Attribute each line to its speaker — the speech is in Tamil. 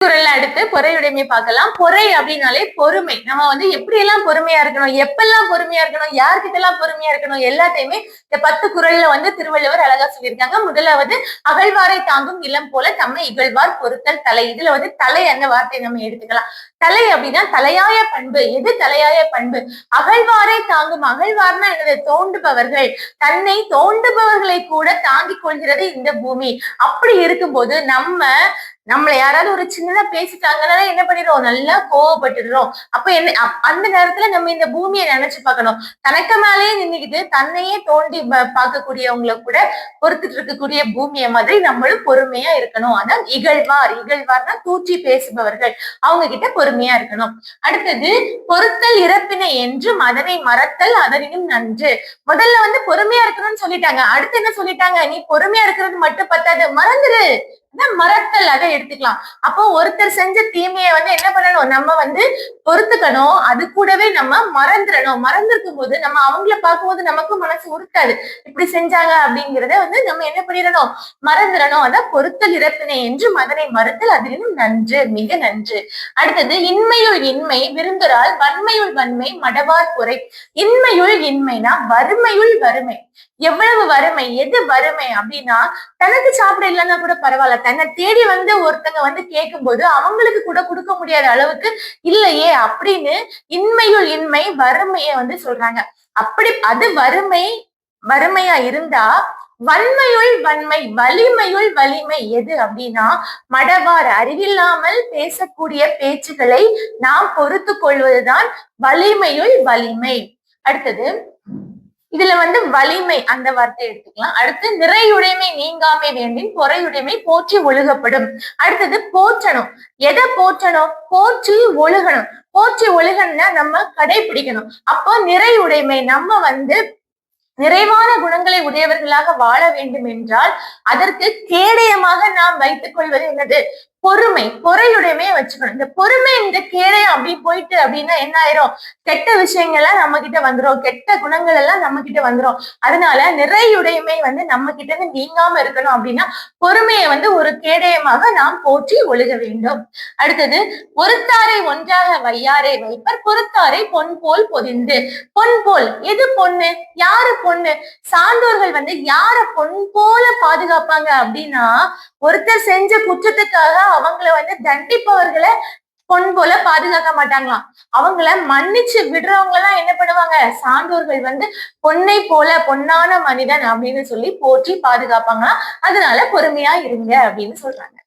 Speaker 1: குறள்ல அடுத்து பொறையுடைமை பார்க்கலாம். பொறை அப்படின்னாலே பொறுமை. நம்ம எப்படி எல்லாம் பொறுமையா இருக்கணும், எப்பெல்லாம் பொறுமையா இருக்கணும், யார்கிட்ட எல்லாம் பொறுமையா இருக்கணும், எல்லாத்தையுமே இந்த 10 குறள்ல திருவள்ளுவர் அழகா சொல்லியிருக்காங்க. முதலாவது அகழ்வாரை தாங்கும் இளம் போல தம்மை இகழ்வார் பொறுத்தல் தலை. இதுல தலை அந்த வார்த்தையை நம்ம எடுத்துக்கலாம். தலை அப்படின்னா தலையாய பண்பு. எது தலையாய பண்பு? அகழ்வாரை தாங்கும். அகழ்வார்னா என்னது? தோண்டுபவர்கள். தன்னை தோண்டுபவர்களை கூட தாங்கிக் கொள்கிறது இந்த பூமி. அப்படி இருக்கும்போது நம்மள யாராவது ஒரு சின்னதா பேசிட்டாங்கன்னா என்ன பண்ணிடுறோம்? நல்லா கோவப்பட்டுடுறோம். அப்ப அந்த நேரத்துல நம்ம இந்த பூமியை நினைச்சு பார்க்கணும். தனக்கு மேலேயே நின்றுக்கிட்டு தன்னையே தோண்டி பார்க்கக்கூடியவங்களை கூட பொறுத்துட்டு இருக்கக்கூடிய பூமியை மாதிரி நம்மளும் பொறுமையா இருக்கணும். அதான் இகழ்வார். இகழ்வார்னா தூற்றி பேசுபவர்கள். அவங்க கிட்ட பொறுமையா இருக்கணும். அடுத்தது பொறுத்தல் இறப்பினை என்றும் அதனை மறத்தல் அதனினும் நன்று. முதல்ல பொறுமையா இருக்கணும்னு சொல்லிட்டாங்க. அடுத்து என்ன சொல்லிட்டாங்க? நீ பொறுமையா இருக்கிறது மட்டும் பத்தாது, மறந்துரு. மறத்தல் அதை எடுத்துக்கலாம். அப்போ ஒருத்தர் செஞ்ச தீமையை என்ன பண்ணணும்? நம்ம பொறுத்துக்கணும். அது கூடவே நம்ம மறந்துடணும். மறந்துருக்கும் போது நம்ம அவங்கள பார்க்கும்போது நமக்கும் மனசு உறுத்தாது. இப்படி செஞ்சாங்க அப்படிங்கிறத நம்ம என்ன பண்ணிடணும்? மறந்துடணும். அதான் பொறுத்தல் இறப்பினை என்று அதனை மறுத்தல் அதிலும் நன்று, மிக நன்று. அடுத்தது இன்மையுள் இன்மை விருந்துரால் வன்மையுள் வன்மை மடவார் குறை. இன்மையுள் இன்மைனா வறுமையுள் வறுமை. எவ்வளவு வறுமை? எது வறுமை அப்படின்னா தனக்கு சாப்பிட இல்லைன்னா கூட பரவாயில்ல, தன்னை தேடி ஒருத்தங்க கேட்கும் போது அவங்களுக்கு கூட கொடுக்க முடியாத அளவுக்கு இல்லையே அப்படின்னு இன்மையுள் இன்மை வறுமைய சொல்றாங்க. அப்படி அது வறுமையா இருந்தா வன்மையுள் வன்மை வலிமையுள் வலிமை எது அப்படின்னா மடவார். அறிவில்லாமல் பேசக்கூடிய பேச்சுகளை நாம் பொறுத்து கொள்வதுதான் வலிமையுள் வலிமை. அடுத்தது இதுல வலிமை அந்த வார்த்தை எடுத்துக்கலாம். அடுத்து நிறையுடைமை நீங்காமை வேண்டின் பொறையுடைமை போற்றி ஒழுகப்படும். அடுத்தது போற்றணும். எதை போற்றணும்? போற்றி ஒழுகணும். போற்றி ஒழுகணும்னா நம்ம கடைபிடிக்கணும். அப்போ நிறையுடைமை நம்ம நிறைவான குணங்களை உடையவர்களாக வாழ வேண்டும் என்றால் அதற்கு கேடயமாக நாம் வைத்துக் கொள்வது என்னது? பொறுமை. பொறையுடைமையை வச்சுக்கணும். இந்த பொறுமை இந்த கேடயம் அப்படி போயிட்டு அப்படின்னா என்ன ஆயிரும்? கெட்ட விஷயங்கள்லாம் நம்ம கிட்ட வந்துடும். கெட்ட குணங்கள் எல்லாம் நம்ம கிட்ட வந்துடும். அதனால நிறையுடைமை நம்ம கிட்ட இருந்து நீங்காம இருக்கணும் அப்படின்னா பொறுமையை ஒரு கேடயமாக நாம் போற்றி ஒழுக வேண்டும். அடுத்தது பொறுத்தாரை ஒன்றாக வையாரை வைப்பர் பொறுத்தாரை பொன் போல் பொதிந்து. பொன் போல் எது பொண்ணு? யாரு பொண்ணு? சான்றோர்கள் யார பொன் போல பாதுகாப்பாங்க அப்படின்னா ஒருத்தர் செஞ்ச குற்றத்துக்காக அவங்கள தண்டிப்பவர்களை பொன் போல பாதுகாக்க மாட்டாங்களாம். அவங்கள மன்னிச்சு விடுறவங்க என்ன பண்ணுவாங்க? சான்றோர்கள் பொன்னை போல பொன்னான மனிதன் அப்படின்னு சொல்லி போற்றி பாதுகாப்பாங்களாம். அதனால பொறுமையா இருங்க அப்படின்னு சொல்றாங்க.